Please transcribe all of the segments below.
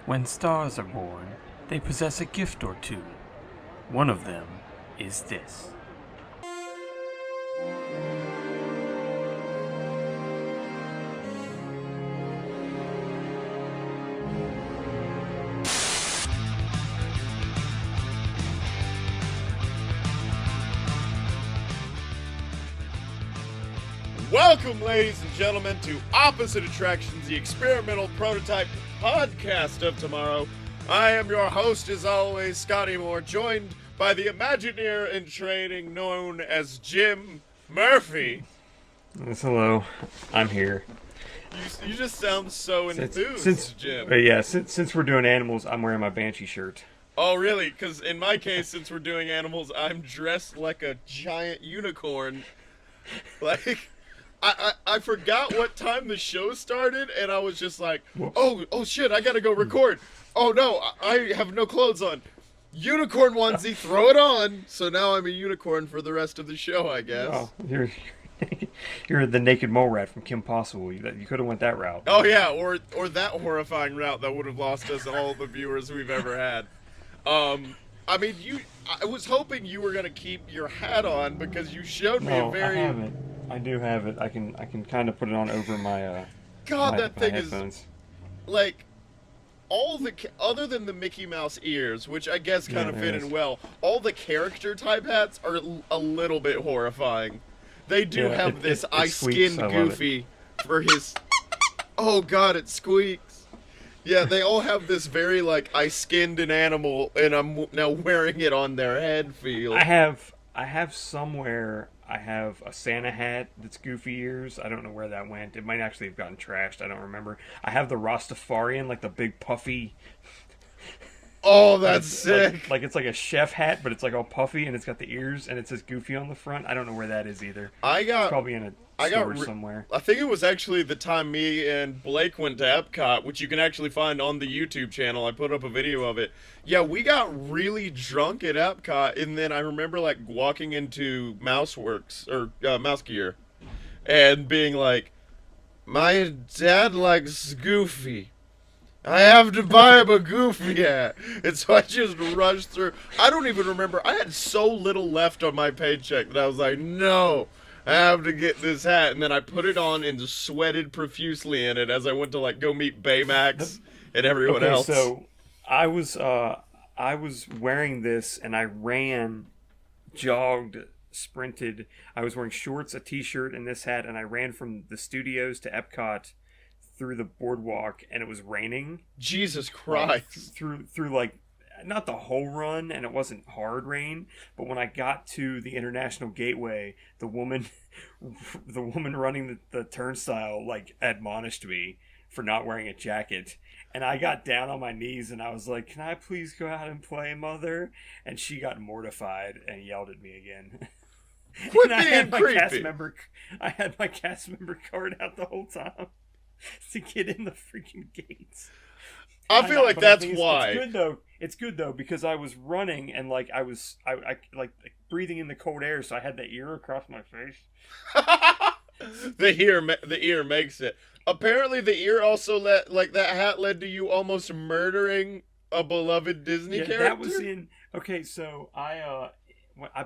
When stars are born, they possess a gift or two. One of them is this. Welcome, ladies and gentlemen, to Opposite Attractions, the experimental prototype podcast of tomorrow. I am your host, as always, Scotty Moore, joined by the Imagineer in training known as Jim Murphy. Yes, hello. I'm here. You just sound so enthused, Since Jim. since we're doing animals, I'm wearing my Banshee shirt. Oh, really? Because in my case, since we're doing animals, I'm dressed like a giant unicorn. Like... I forgot what time the show started, and I was just like, oh shit, I gotta go record. Oh no, I have no clothes on. Unicorn onesie, throw it on. So now I'm a unicorn for the rest of the show, I guess. Oh, you're the naked mole rat from Kim Possible. You could have went that route. Oh yeah, or that horrifying route that would have lost us all the viewers we've ever had. I mean, I was hoping you were gonna keep your hat on because you showed me a very. I haven't. I do have it. I can kind of put it on over my God, that thing headphones. Is like all the other than the Mickey Mouse ears, which I guess kind of fit in well. All the character type hats are a little bit horrifying. They do have this ice-skinned Goofy for his. Oh God, it squeaks. Yeah, they all have this very like I skinned an animal and I'm now wearing it on their head feel. I have somewhere. I have a Santa hat that's Goofy ears. I don't know where that went. It might actually have gotten trashed. I don't remember. I have the Rastafarian, like the big puffy. Oh, that's sick. Like it's like a chef hat, but it's like all puffy and it's got the ears and it says Goofy on the front. I don't know where that is either. It's probably in a storage somewhere. I think it was actually the time me and Blake went to Epcot, which you can actually find on the YouTube channel. I put up a video of it. Yeah, we got really drunk at Epcot, and then I remember like walking into MouseWorks or Mouse Gear, and being like, "My dad likes Goofy. I have to buy him a Goofy hat." And so I just rushed through. I don't even remember. I had so little left on my paycheck that I was like, no, I have to get this hat. And then I put it on and sweated profusely in it as I went to like go meet Baymax and everyone else. So I was wearing this and I ran, jogged, sprinted. I was wearing shorts, a t-shirt, and this hat, and I ran from the studios to Epcot through the boardwalk, and it was raining. Jesus Christ! Through like not the whole run, and it wasn't hard rain, but when I got to the International Gateway, the woman running the turnstile like admonished me for not wearing a jacket, and I got down on my knees and I was like, "Can I please go out and play, Mother?" And she got mortified and yelled at me again. Quit and being creepy. I had my cast member card out the whole time to get in the freaking gates. I feel like that's why. It's good though. It's good though because I was running and like I like breathing in the cold air, so I had the ear across my face. The ear makes it. Apparently, the ear also that hat led to you almost murdering a beloved Disney character. That was in. Okay, so I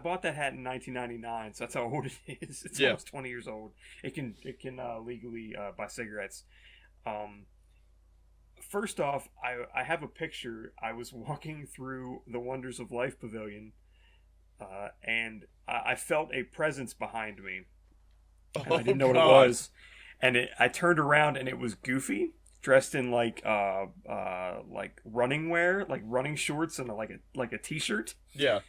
bought that hat in 1999, so that's how old it is. It's almost 20 years old. It can legally buy cigarettes. First off, I have a picture. I was walking through the Wonders of Life Pavilion, and I felt a presence behind me. And I didn't know what it was. And I turned around, and it was Goofy, dressed in like running wear, like running shorts and like a t-shirt. Yeah.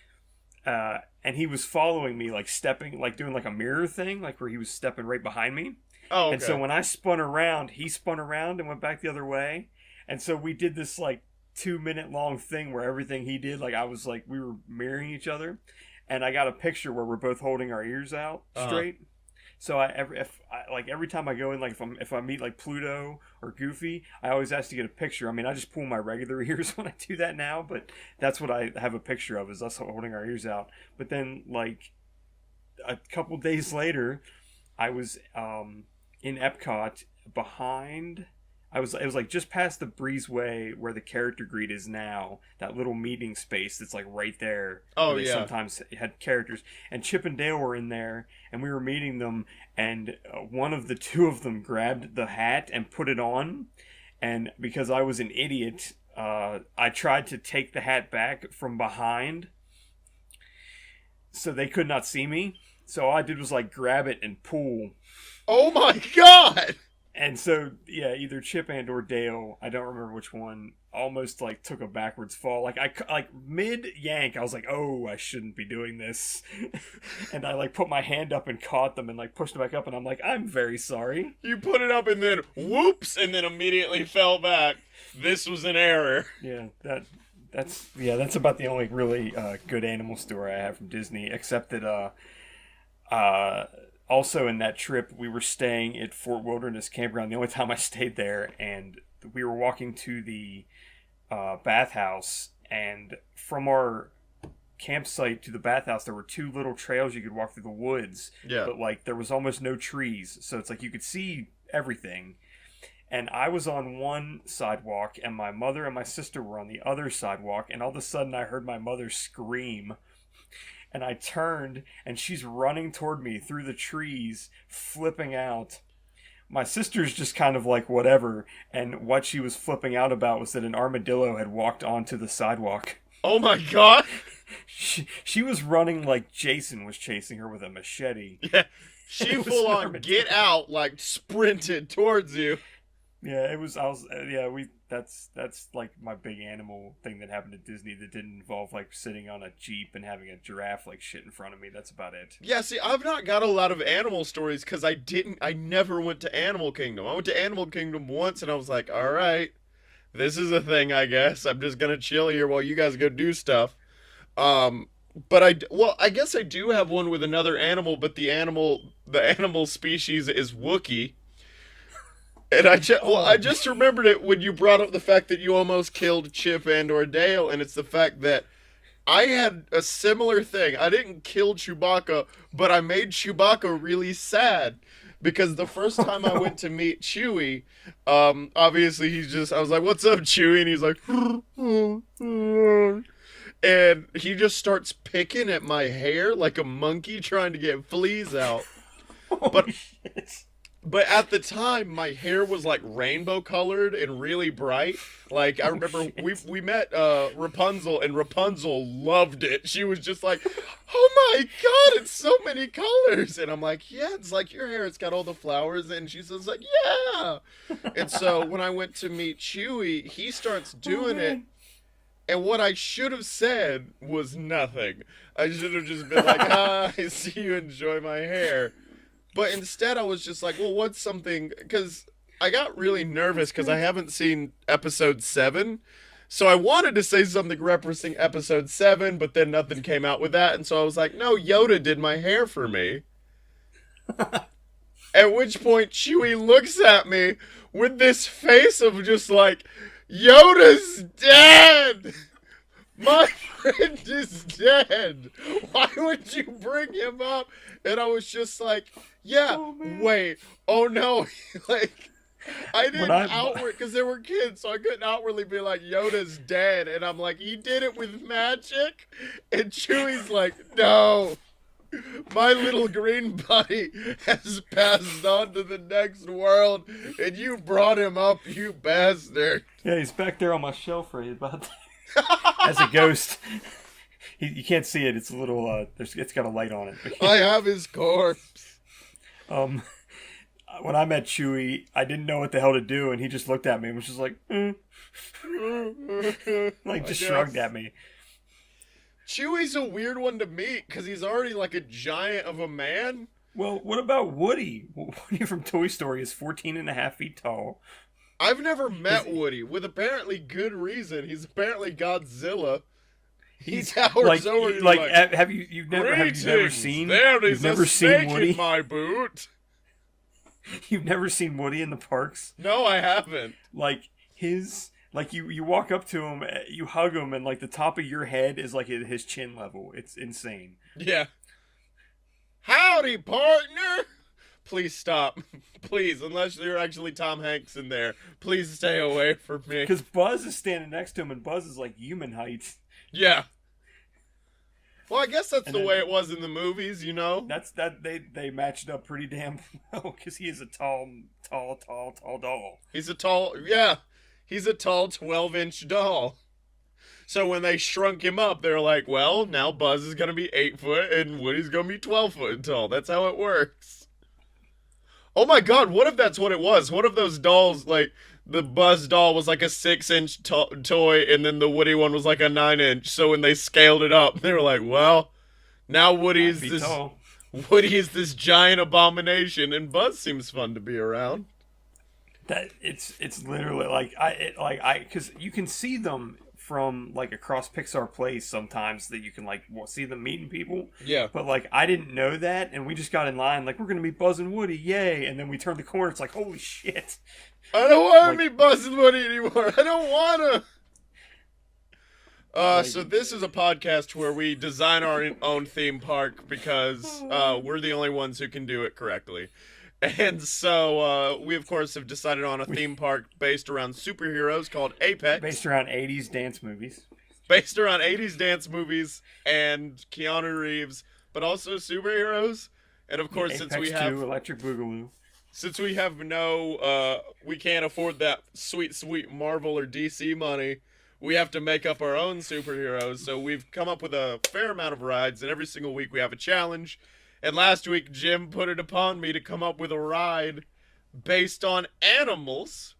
And he was following me, like stepping, like doing like a mirror thing, like where he was stepping right behind me. Oh, okay. And so when I spun around, he spun around and went back the other way. And so we did this like 2-minute long thing where everything he did, like I was like, we were mirroring each other. And I got a picture where we're both holding our ears out straight. So every time I go in, like if I meet like Pluto or Goofy, I always ask to get a picture. I mean, I just pull my regular ears when I do that now, but that's what I have a picture of, is us holding our ears out. But then like a couple days later, I was in Epcot behind It was like just past the breezeway where the character greet is now. That little meeting space that's like right there. Oh, Where they yeah. sometimes had characters, and Chip and Dale were in there, and we were meeting them, and one of the two of them grabbed the hat and put it on, and because I was an idiot, I tried to take the hat back from behind, so they could not see me. So all I did was like grab it and pull. Oh my god! And so, yeah, either Chip and or Dale, I don't remember which one, almost like took a backwards fall. Like like mid yank, I was like, "Oh, I shouldn't be doing this," and I like put my hand up and caught them and like pushed it back up, and I'm like, "I'm very sorry." You put it up and then whoops, and then immediately fell back. This was an error. Yeah, that's about the only really good animal story I have from Disney, except that also in that trip we were staying at Fort Wilderness Campground. The only time I stayed there, and we were walking to the bathhouse, and from our campsite to the bathhouse there were two little trails you could walk through the woods. Yeah. But like there was almost no trees, so it's like you could see everything. And I was on one sidewalk, and my mother and my sister were on the other sidewalk, and all of a sudden I heard my mother scream. And I turned, and she's running toward me through the trees, flipping out. My sister's just kind of like, whatever. And what she was flipping out about was that an armadillo had walked onto the sidewalk. Oh my god! She was running like Jason was chasing her with a machete. Yeah, she It was full an on armadillo. get out, like sprinted towards you. Yeah, it was. I was. Yeah, we. That's like my big animal thing that happened at Disney that didn't involve like sitting on a Jeep and having a giraffe like shit in front of me. That's about it. Yeah, see, I've not got a lot of animal stories because I never went to Animal Kingdom. I went to Animal Kingdom once and I was like, all right, this is a thing, I guess. I'm just gonna chill here while you guys go do stuff. But I guess I do have one with another animal, but the animal species is Wookiee. And I just remembered it when you brought up the fact that you almost killed Chip and or Dale, and it's the fact that I had a similar thing. I didn't kill Chewbacca, but I made Chewbacca really sad because the first time I went to meet Chewie, obviously I was like, "What's up, Chewie?" And he's like, and he just starts picking at my hair like a monkey trying to get fleas out. But Shit. But at the time, my hair was like rainbow colored and really bright. Like I remember we met Rapunzel, and Rapunzel loved it. She was just like, "Oh my god, it's so many colors!" And I'm like, "Yeah, it's like your hair. It's got all the flowers." And she says like, "Yeah." And so when I went to meet Chewie, he starts doing it. And what I should have said was nothing. I should have just been like, "Ah, I see you enjoy my hair." But instead, I was just like, well, what's something... Because I got really nervous because I haven't seen episode 7. So I wanted to say something referencing episode 7, but then nothing came out with that. And so I was like, no, Yoda did my hair for me. At which point, Chewie looks at me with this face of just like, Yoda's dead! My friend is dead! Why would you bring him up? And I was just like, yeah, wait, oh no, like, I didn't outward, because there were kids, so I couldn't outwardly be like, Yoda's dead, and I'm like, he did it with magic? And Chewie's like, no, my little green buddy has passed on to the next world, and you brought him up, you bastard. Yeah, he's back there on my shelf right about as a ghost. You can't see it. It's a little. It's got a light on it. I have his corpse. When I met Chewie, I didn't know what the hell to do, and he just looked at me and was just like, like just shrugged at me. Chewie's a weird one to meet because he's already like a giant of a man. Well, what about Woody? Woody from Toy Story is 14 and a half feet tall. I've never met Woody, with apparently good reason. He's apparently Godzilla. He towers over you like have you never seen There is you've never a snake seen Woody? in my boot. You've never seen Woody in the parks? No, I haven't. Like you walk up to him, you hug him, and like the top of your head is like his chin level. It's insane. Yeah. Howdy, partner. please stop. Please, unless you're actually Tom Hanks in there, please stay away from me. Because Buzz is standing next to him, and Buzz is like human height. Yeah. Well, I guess that's And the then- way it was in the movies, you know? That's that they matched up pretty damn well because he is a tall doll. He's a tall 12-inch doll. So when they shrunk him up, they're like, well, now Buzz is going to be 8 foot and Woody's going to be 12 foot tall. That's how it works. Oh my god, what if that's what it was? What if those dolls, like, the Buzz doll was like a 6-inch toy and then the Woody one was like a 9-inch? So when they scaled it up, they were like, well, now Woody's this giant abomination and Buzz seems fun to be around. That it's literally like because you can see them from like across Pixar Place sometimes that you can like see them meeting people. Yeah. But like I didn't know that, and we just got in line like we're gonna meet Buzz and Woody, yay! And then we turned the corner, it's like holy shit. I don't want to meet Buzz and Woody anymore. I don't want to. So this is a podcast where we design our own theme park because we're the only ones who can do it correctly. And so we, of course, have decided on a theme park based around superheroes called Apex. Based around 80s dance movies. Based around 80s dance movies and Keanu Reeves, but also superheroes. And, of course, Apex since we have... 2, Electric Boogaloo. Since we have we can't afford that sweet, sweet Marvel or DC money, we have to make up our own superheroes. So we've come up with a fair amount of rides, and every single week we have a challenge. And last week, Jim put it upon me to come up with a ride based on animals.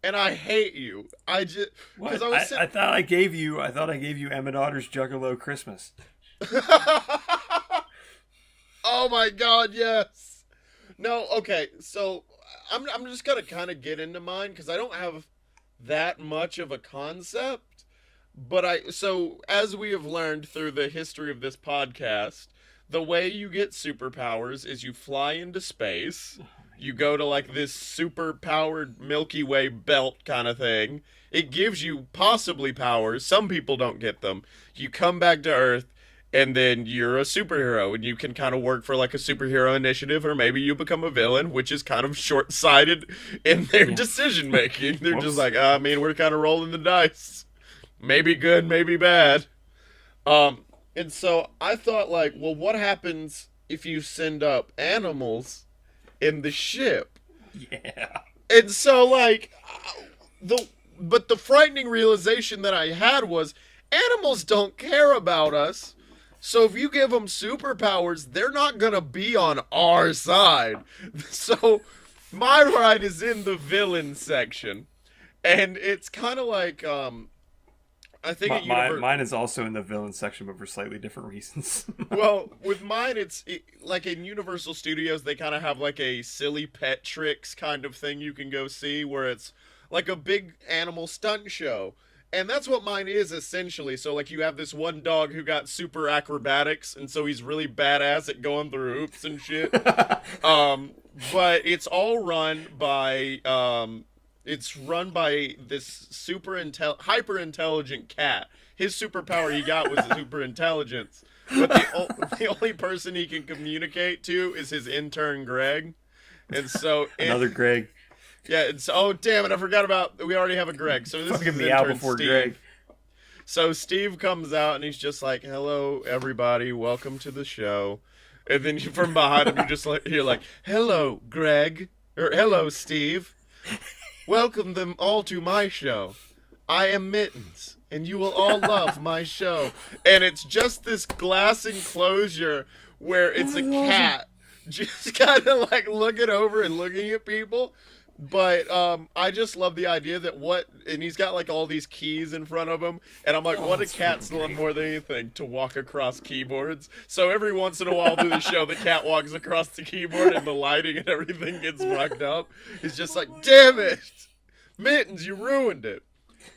And I hate you. I thought I gave you Emma Daughter's Juggalo Christmas. Oh my god, yes. No, okay, so I'm just gonna kind of get into mine because I don't have that much of a concept. But so as we have learned through the history of this podcast, the way you get superpowers is you fly into space. You go to like this super powered Milky Way belt kind of thing. It gives you possibly powers. Some people don't get them. You come back to Earth and then you're a superhero and you can kind of work for like a superhero initiative, or maybe you become a villain, which is kind of short-sighted in their decision making. They're just like, I mean, we're kind of rolling the dice. Maybe good, maybe bad. And so I thought, like, well, what happens if you send up animals in the ship? Yeah. And so, like, but the frightening realization that I had was animals don't care about us. So if you give them superpowers, they're not going to be on our side. So my ride is in the villain section. And it's kind of like... I think mine is also in the villain section, but for slightly different reasons. Well, with mine, like in Universal Studios, they kind of have like a silly pet tricks kind of thing you can go see, where it's like a big animal stunt show. And that's what mine is, essentially. So, like, you have this one dog who got super acrobatics, and so he's really badass at going through hoops and shit. But it's all run by... It's run by this hyper intelligent cat. His superpower he got was super intelligence, but the only person he can communicate to is his intern Greg, and so another Greg. Yeah, it's oh damn it! I forgot about we already have a Greg. So this fucking is me out intern before Steve. Greg. So Steve comes out and he's just like, "Hello, everybody, welcome to the show," and then from behind him you're like, "Hello, Greg," or "Hello, Steve." Welcome them all to my show. I am Mittens, and you will all love my show. And it's just this glass enclosure where it's a cat just kind of like looking over and looking at people. But I just love the idea that and he's got like all these keys in front of him, and I'm like, what do cats love more than anything? To walk across keyboards. So every once in a while through the show, the cat walks across the keyboard and the lighting and everything gets fucked up. It's just like, damn it, Mittens, you ruined it.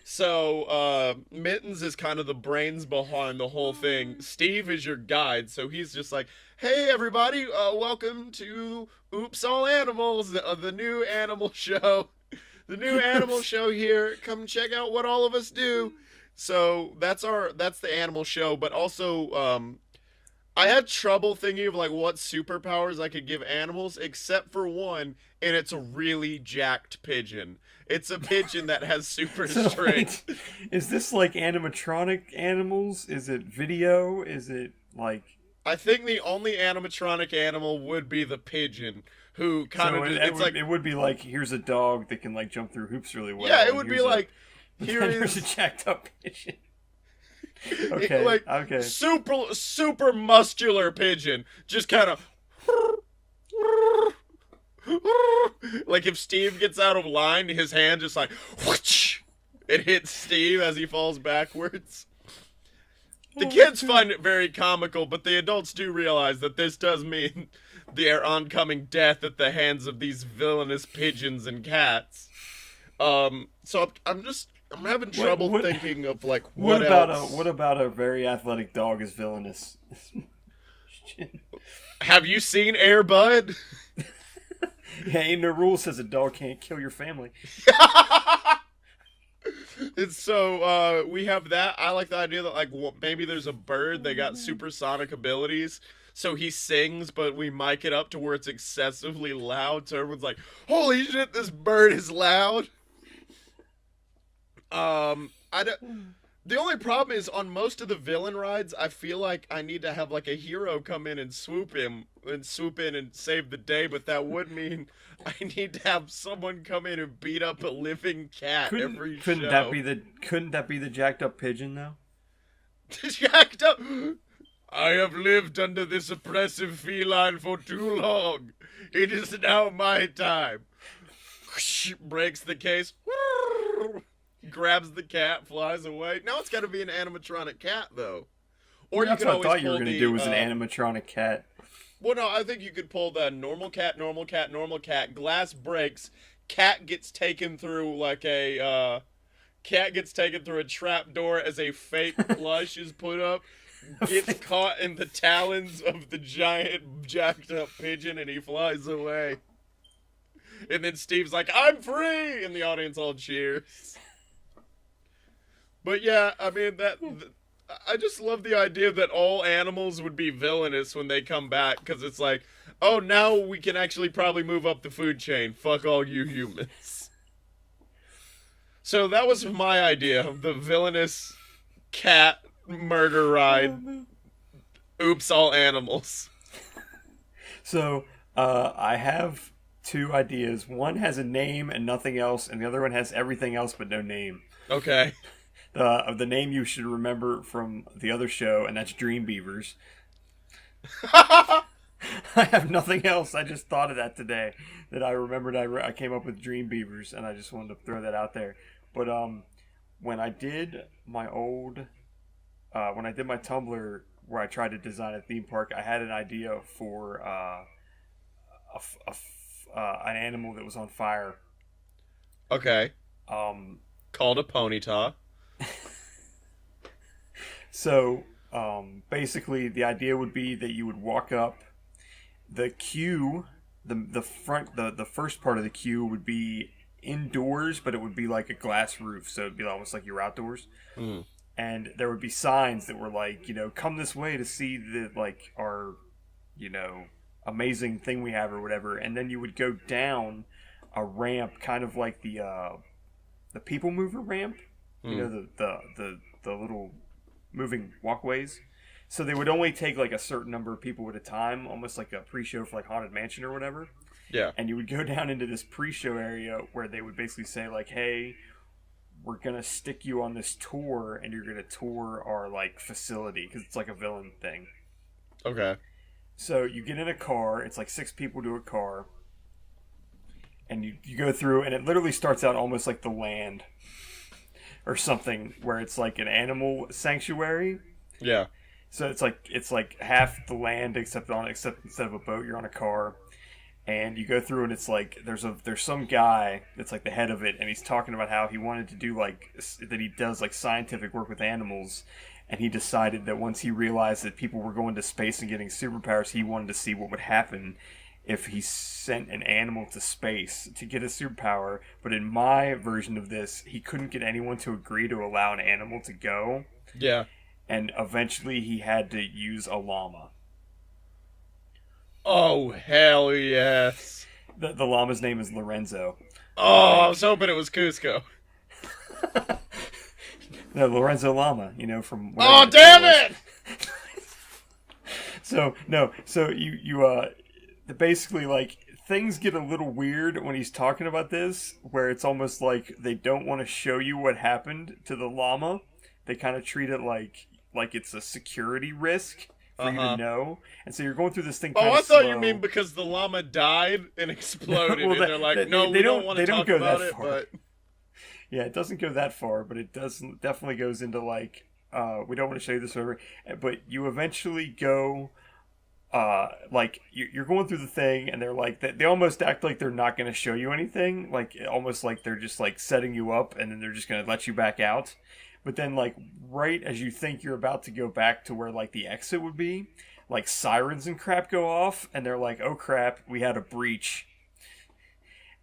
So Mittens is kind of the brains behind the whole thing. Steve is your guide, so he's just like, hey everybody, welcome to Oops All Animals, the new animal show. The new animal show here. Come check out what all of us do. So that's the animal show, but also I had trouble thinking of like what superpowers I could give animals, except for one, and it's a really jacked pigeon. It's a pigeon that has super So strength. wait, is this like animatronic animals? Is it video? Is it like I think the only animatronic animal would be the pigeon, who kind so of it, just, it it's would like, it would be like here's a dog that can like jump through hoops really well. yeah, it And would be here's a like, here there's a is jacked up pigeon. Okay, like okay. super muscular pigeon, just kind of like if Steve gets out of line, his hand just like whoosh, it hits Steve as he falls backwards. The kids find it very comical, but the adults do realize that this does mean their oncoming death at the hands of these villainous pigeons and cats. So I'm having trouble thinking of like what else. What about a very athletic dog is villainous? Have you seen Air Bud? Yeah, ain't no rule says a dog can't kill your family. And so we have that. I like the idea that like maybe there's a bird that got supersonic abilities, so he sings, but we mic it up to where it's excessively loud, so everyone's like, "Holy shit, this bird is loud!" I don't. The only problem is on most of the villain rides, I feel like I need to have like a hero come in and swoop in and save the day, but that would mean I need to have someone come in and beat up a living cat every show. Couldn't that be the jacked up pigeon though? Jacked up. I have lived under this oppressive feline for too long. It is now my time. Breaks the case. Grabs the cat, flies away. Now it's got to be an animatronic cat, though. Or That's you can what I always thought you were pull going to do was an animatronic cat. Well, no, I think you could pull the normal cat, normal cat, normal cat. Glass breaks. Cat gets taken through like a cat gets taken through a trap door as a fake plush is put up. Gets caught in the talons of the giant jacked up pigeon, and he flies away. And then Steve's like, "I'm free!" and the audience all cheers. But yeah, I mean I just love the idea that all animals would be villainous when they come back, because it's like, oh, now we can actually probably move up the food chain. Fuck all you humans. So that was my idea of the villainous cat murder ride. Oops, all animals. So I have two ideas. One has a name and nothing else, and the other one has everything else but no name. Okay. The name you should remember from the other show, and that's Dream Beavers. I have nothing else. I just thought of that today. That I remembered. I came up with Dream Beavers, and I just wanted to throw that out there. But when I did my Tumblr where I tried to design a theme park, I had an idea for an animal that was on fire. Okay. Called a ponyta. So, basically, the idea would be that you would walk up the queue. The first part of the queue would be indoors, but it would be like a glass roof, so it'd be almost like you're outdoors. Mm. And there would be signs that were like, come this way to see our, amazing thing we have or whatever. And then you would go down a ramp, kind of like the people mover ramp. Mm. The little moving walkways. So they would only take like a certain number of people at a time, almost like a pre-show for like Haunted Mansion or whatever. Yeah. And you would go down into this pre-show area where they would basically say like, hey, we're going to stick you on this tour and you're going to tour our like facility, because it's like a villain thing. Okay. So you get in a car, it's like 6 people to a car, and you go through, and it literally starts out almost like The Land or something, where it's like an animal sanctuary. Yeah. So it's like half the land except instead of a boat, you're on a car, and you go through, and it's like there's some guy that's like the head of it, and he's talking about how he wanted to do that he does like scientific work with animals, and he decided that once he realized that people were going to space and getting superpowers, he wanted to see what would happen if he sent an animal to space to get a superpower. But in my version of this, he couldn't get anyone to agree to allow an animal to go. Yeah. And eventually he had to use a llama. Oh, hell yes. The llama's name is Lorenzo. Oh, I was hoping it was Cusco. No, Lorenzo Llama, from Oh, whatever the show damn was. it! So no, so you basically like things get a little weird when he's talking about this, where it's almost like they don't want to show you what happened to the llama. They kind of treat it like it's a security risk for you to Uh-huh. know, and so you're going through this thing Oh, kind of I thought you slow. mean because the llama died and exploded, Well, and they're like, no, they we don't don't want to they don't talk go about that it, far. but... Yeah, it doesn't go that far, but it does definitely goes into like we don't want to show you this over, but you eventually go like you're going through the thing, and they're like they almost act like they're not going to show you anything, like almost like they're just like setting you up, and then they're just going to let you back out. But then like right as you think you're about to go back to where like the exit would be, like sirens and crap go off, and they're like, oh crap, we had a breach,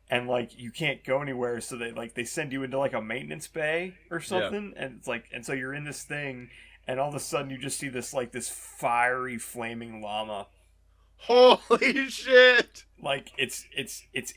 and like you can't go anywhere, so they send you into like a maintenance bay or Yeah. something, and it's like, and so you're in this thing, and all of a sudden you just see this fiery flaming llama, Holy shit! like it's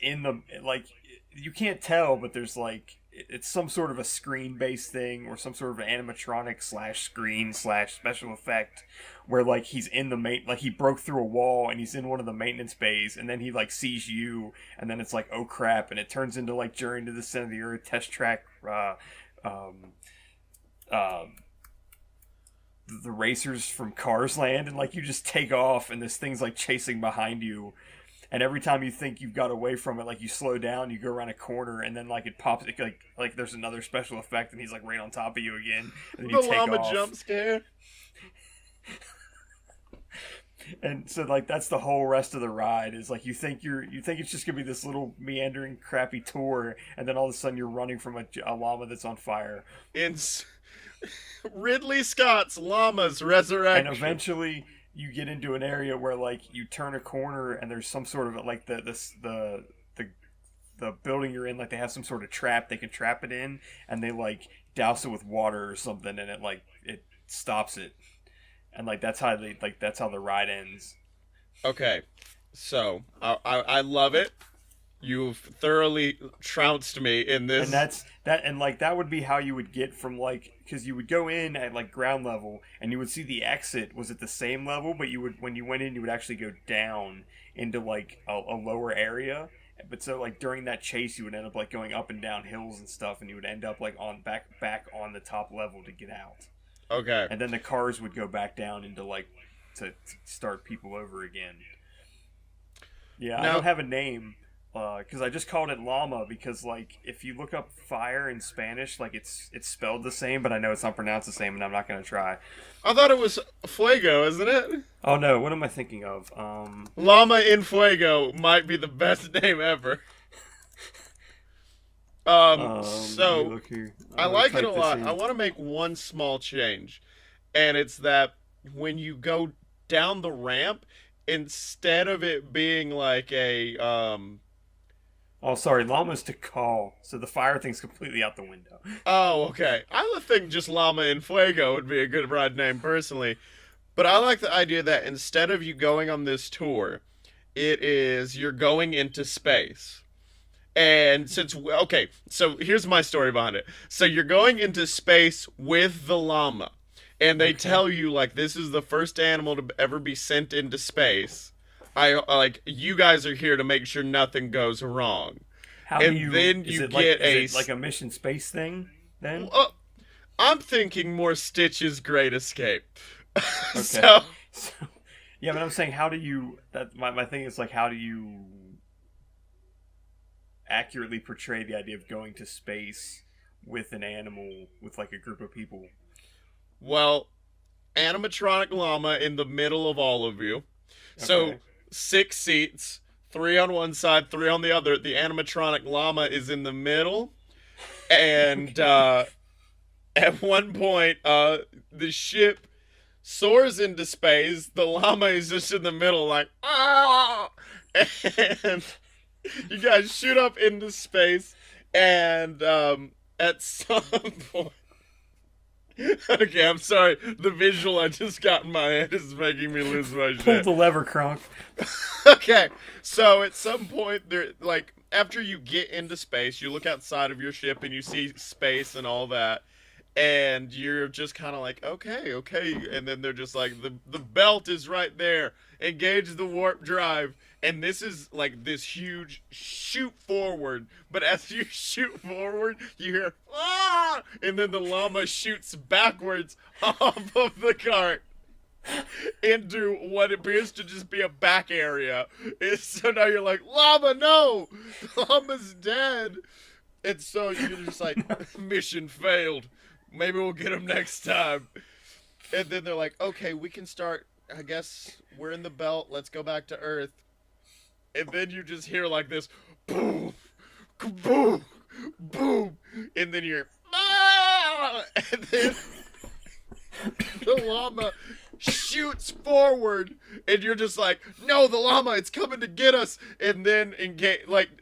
in the like you can't tell, but there's like it's some sort of a screen based thing or some sort of animatronic slash screen slash special effect where like he's in the like he broke through a wall and he's in one of the maintenance bays, and then he like sees you, and then it's like, oh crap, and it turns into like Journey to the Center of the Earth test track, um uh the racers from Cars Land, and like you just take off and this thing's like chasing behind you, and every time you think you've got away from it, like you slow down, you go around a corner, and then like it pops, like there's another special effect, and he's like right on top of you again, and then The you take llama off. jump scare. And so like that's the whole rest of the ride, is like you think it's just gonna be this little meandering crappy tour, and then all of a sudden you're running from a llama that's on fire, In Ridley Scott's Llama's and Resurrection. eventually you get into an area where like you turn a corner, and there's some sort of like the building you're in, like they have some sort of trap they can trap it in, and they like douse it with water or something, and it stops it, and like that's how the ride ends. Okay, so I love it. You've thoroughly trounced me in And this. and like that would be how you would get from like, because you would go in at like ground level, and you would see the exit was at the same level, but you would, when you went in, you would actually go down into like a lower area. But so like during that chase, you would end up like going up and down hills and stuff, and you would end up like on back on the top level to get out, Okay. and then the cars would go back down into like to start people over again. Yeah, I Now, don't have a name because I just called it llama, because like if you look up fire in Spanish, like it's spelled the same, but I know it's not pronounced the same, and I'm not gonna try. I thought it was Fuego, isn't it? Oh no, what am I thinking of? Llama in Fuego might be the best name ever. Let me So look here. I I'm gonna like it a type this lot. I in. want to make one small change, and it's that when you go down the ramp, instead of it being like a Oh, sorry, llama's to call, so the fire thing's completely out the window. oh, okay. I would think just Llama in Fuego would be a good ride name personally. But I like the idea that instead of you going on this tour, it is you're going into space. And okay, so here's my story behind it. So you're going into space with the llama, and they Okay. tell you like this is the first animal to ever be sent into space. I like you guys are here to make sure nothing goes wrong. How do And you? then you get is it like a mission space thing then? uh, I'm thinking more Stitch's Great Escape. Okay. So So, yeah, but I'm saying, how do you? That my thing is like, how do you accurately portray the idea of going to space with an animal, with like a group of people? well, animatronic llama in the middle of all of you. So Okay. 6 seats, three on one side, three on the other. The animatronic llama is in the middle, and Okay. at one point, the ship soars into space. The llama is just in the middle, like ah, and you guys shoot up into space, and at some point, Okay, I'm sorry. The visual I just got in my head is making me lose my Pull shit. the lever, Kronk. Okay, so at some point, there, like, after you get into space, you look outside of your ship and you see space and all that, and you're just kind of like, okay, okay, and then they're just like, the belt is right there. Engage the warp drive, and this is like this huge shoot forward. But as you shoot forward, you hear ah, and then the llama shoots backwards off of the cart into what appears to just be a back area. So now you're like, llama, no, llama's dead. And so you're just like, mission failed. Maybe we'll get him next time. And then they're like, okay, we can start. I guess we're in the belt. Let's go back to Earth. And then you just hear like this, boom, boom, boom. And then you're, ah! And then the llama shoots forward, and you're just like, no, the llama, it's coming to get us. And then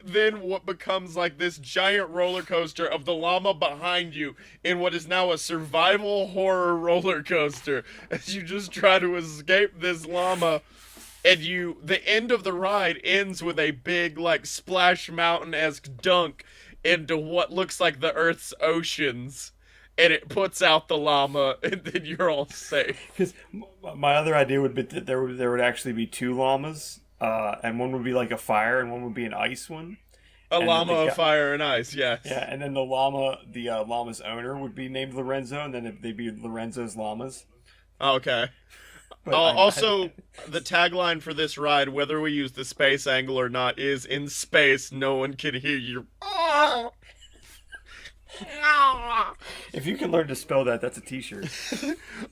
then what becomes like this giant roller coaster of the llama behind you in what is now a survival horror roller coaster as you just try to escape this llama. And the end of the ride ends with a big, like, Splash Mountain-esque dunk into what looks like the Earth's oceans. And it puts out the llama, and then you're all safe. Because my other idea would be that there would actually be two llamas, and one would be like a fire, and one would be an ice one. A llama of fire and ice, yes. Yeah, and then the llama's owner would be named Lorenzo, and then they'd be Lorenzo's llamas. Okay. Also, the tagline for this ride, whether we use the space angle or not, is in space, no one can hear you. If you can learn to spell that, that's a t-shirt.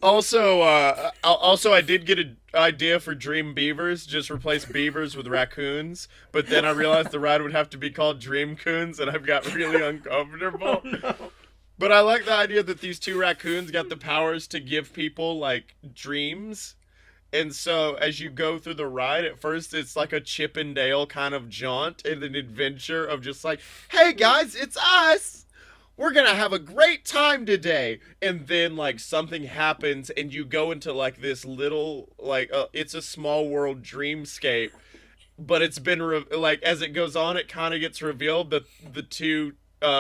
Also, I did get an idea for Dream Beavers. Just replace beavers with raccoons. But then I realized the ride would have to be called Dream Coons, and I've got really uncomfortable. Oh, no. But I like the idea that these two raccoons got the powers to give people, like, dreams. And so as you go through the ride, at first it's like a Chip and Dale kind of jaunt and an adventure of just like, hey guys, it's us! We're gonna have a great time today. And then like something happens and you go into like this little, like, it's a small world dreamscape. But it's been, like, as it goes on, it kind of gets revealed that the two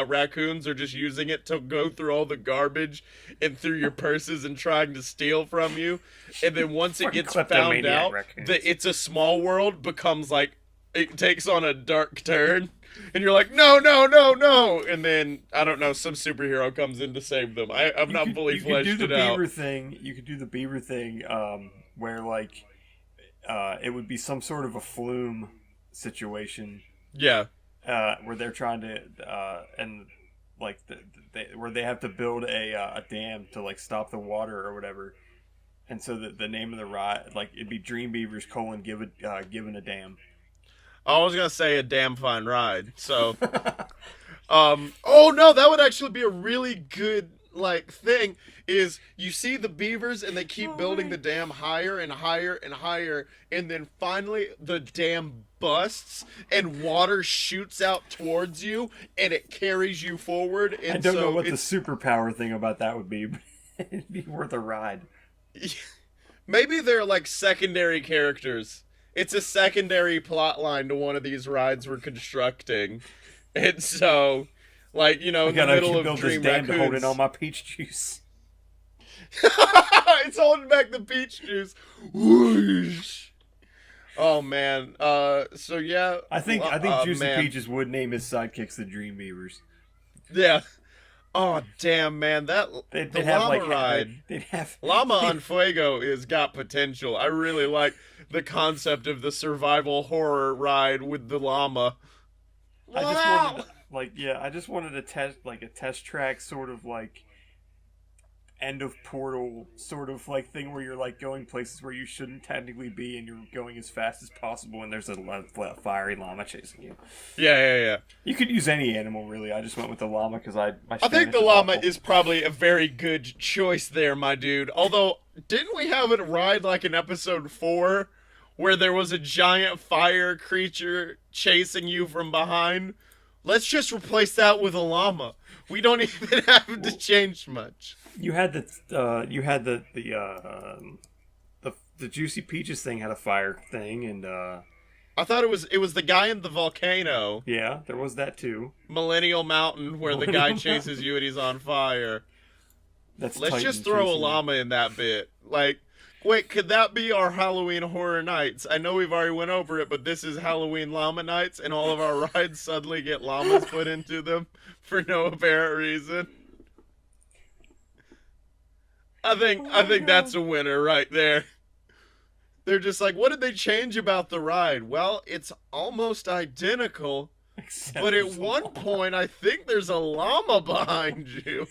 raccoons are just using it to go through all the garbage and through your purses and trying to steal from you. And then once it gets found out that it's a small world, becomes like, it takes on a dark turn. And you're like, no, no, no, no. And then, I don't know, some superhero comes in to save them. I've not fully fleshed it out. You could do the beaver thing where, like, it would be some sort of a flume situation. Yeah. Where they're trying to, and like where they have to build a dam to like stop the water or whatever, and so the name of the ride, like, it'd be Dream Beavers : given a dam. I was gonna say a damn fine ride. So, oh no, that would actually be a really good like thing. Is you see the beavers and they keep building the dam higher and higher and higher, and then finally the dam busts and water shoots out towards you and it carries you forward. And I don't know what the superpower thing about that would be, but it'd be worth a ride. Maybe they're like secondary characters. It's a secondary plot line to one of these rides we're constructing. And so, like, you know, in the middle of Dream Raccoons, to hold in all my peach juice. It's holding back the peach juice. Whoosh. Oh man. So yeah. I think Juicy Peaches would name his sidekicks the Dream Beavers. Yeah. Oh damn, man! The llama ride. Llama on Fuego is got potential. I really like the concept of the survival horror ride with the llama. I just wanted a test track sort of like end of portal sort of like thing where you're like going places where you shouldn't technically be and you're going as fast as possible and there's a fiery llama chasing you. Yeah. You could use any animal really. I just went with the llama because I think the llama is probably a very good choice there, my dude. Although, didn't we have it ride like in episode 4 where there was a giant fire creature chasing you from behind? Let's just replace that with a llama. We don't even have to change much. You had the Juicy Peaches thing had a fire thing, and I thought it was the guy in the volcano, yeah, there was that too. Millennial Mountain, where the guy chases you and he's on fire. Let's just throw a llama in that bit. Like, wait, could that be our Halloween Horror Nights? I know we've already went over it, but this is Halloween Llama Nights, and all of our rides suddenly get llamas put into them for no apparent reason. I think that's a winner right there. They're just like, what did they change about the ride? Well, it's almost identical, but at one point, I think there's a llama behind you.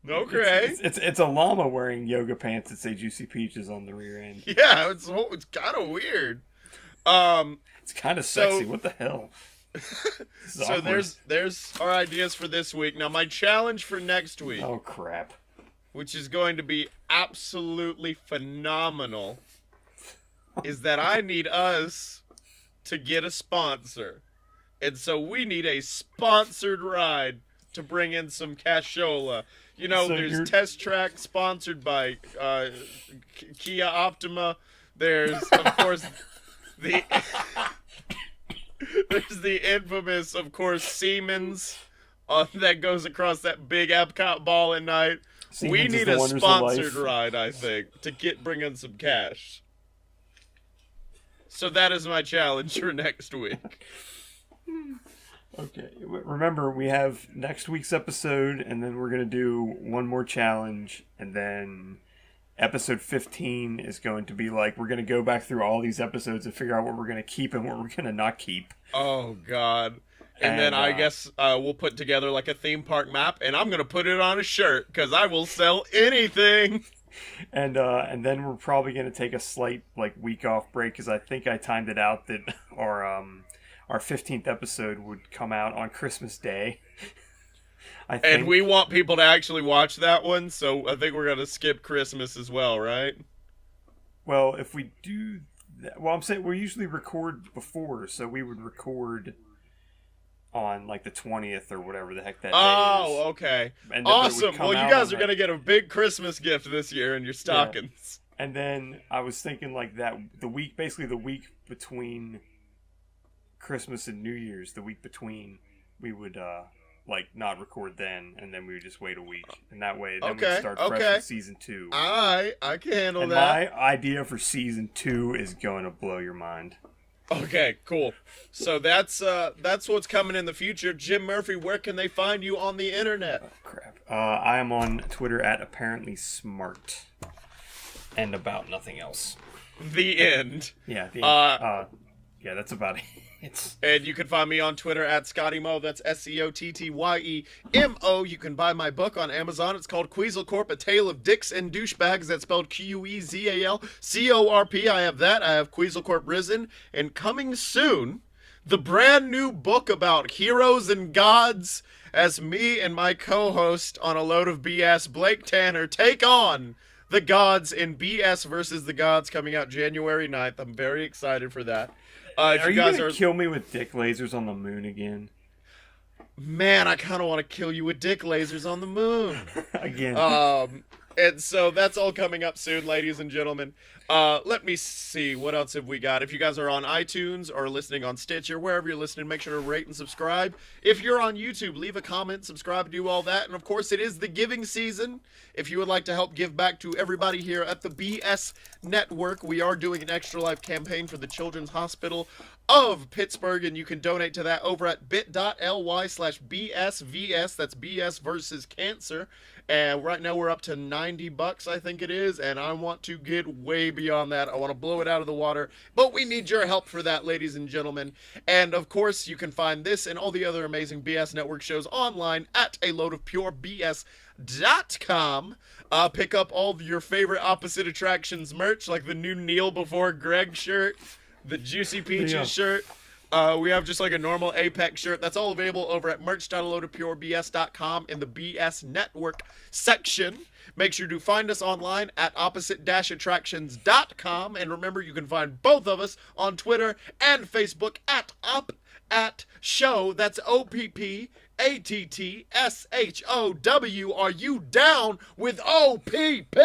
Okay. It's a llama wearing yoga pants that say Juicy Peaches on the rear end. Yeah, it's kind of weird. It's kind of sexy. What the hell? So there's our ideas for this week. Now my challenge for next week. Oh crap. Which is going to be absolutely phenomenal, is that I need us to get a sponsor. And so we need a sponsored ride to bring in some cashola. You know, so there's Test Track sponsored by Kia Optima. There's, of course, there's the infamous, of course, Siemens that goes across that big Epcot ball at night. Siemens we need a sponsored ride, I think, to bring in some cash. So that is my challenge for next week. Okay, remember we have next week's episode, and then we're going to do one more challenge, and then episode 15 is going to be like, we're going to go back through all these episodes and figure out what we're going to keep and what we're going to not keep. Oh, God. And then I guess we'll put together like a theme park map, and I'm going to put it on a shirt, because I will sell anything. And then we're probably going to take a slight like week off break, because I think I timed it out that our 15th episode would come out on Christmas Day. And we want people to actually watch that one, so I think we're going to skip Christmas as well, right? Well, if we do that, well, I'm saying we usually record before, so we would record on like the 20th or whatever the heck that day is. Oh, okay. And awesome. Well, you guys are going to get a big Christmas gift this year in your stockings. Yeah. And then I was thinking like that, the week between Christmas and New Year's, the week between, we would like not record then, and then we would just wait a week, and that way then we'd start fresh with season 2. I can handle that. My idea for season 2 is going to blow your mind. Okay, cool. So that's what's coming in the future. Jim Murphy, where can they find you on the internet? Oh, crap. I am on Twitter at apparently smart, and about nothing else. The end. Yeah. The end. Yeah, that's about it. And you can find me on Twitter at ScottyMo. That's ScottyEmo. You can buy my book on Amazon. It's called Queasel Corp, A Tale of Dicks and Douchebags. That's spelled QueezalCorp. I have that. I have Queasel Corp Risen. And coming soon, the brand new book about heroes and gods, as me and my co-host on A Load of BS, Blake Tanner, take on the gods in BS versus the Gods, coming out January 9th. I'm very excited for that. Are you going to kill me with dick lasers on the moon again? Man, I kind of want to kill you with dick lasers on the moon. Again. And so that's all coming up soon, ladies and gentlemen. Let me see. What else have we got? If you guys are on iTunes or listening on Stitcher, wherever you're listening, make sure to rate and subscribe. If you're on YouTube, leave a comment, subscribe, do all that. And, of course, it is the giving season. If you would like to help give back to everybody here at the BS Network, we are doing an Extra Life campaign for the Children's Hospital of Pittsburgh, and you can donate to that over at bit.ly/BSVS. That's BS versus Cancer. And right now we're up to $90, I think it is, and I want to get way beyond that. I want to blow it out of the water, but we need your help for that, ladies and gentlemen. And of course, you can find this and all the other amazing BS Network shows online at aloadofpurebs.com. Pick up all of your favorite Opposite Attractions merch, like the new Kneel Before Greg shirt, the Juicy Peaches shirt. We have just like a normal Apex shirt. That's all available over at merch.aloadofpurebs.com in the BS Network section. Make sure to find us online at opposite-attractions.com. And remember, you can find both of us on Twitter and Facebook at show. That's OPPSHOW. ATTSHOW. Are you down with OPP?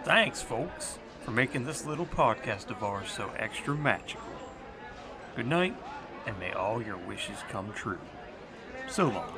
Thanks, folks, for making this little podcast of ours so extra magical. Good night, and may all your wishes come true. So long.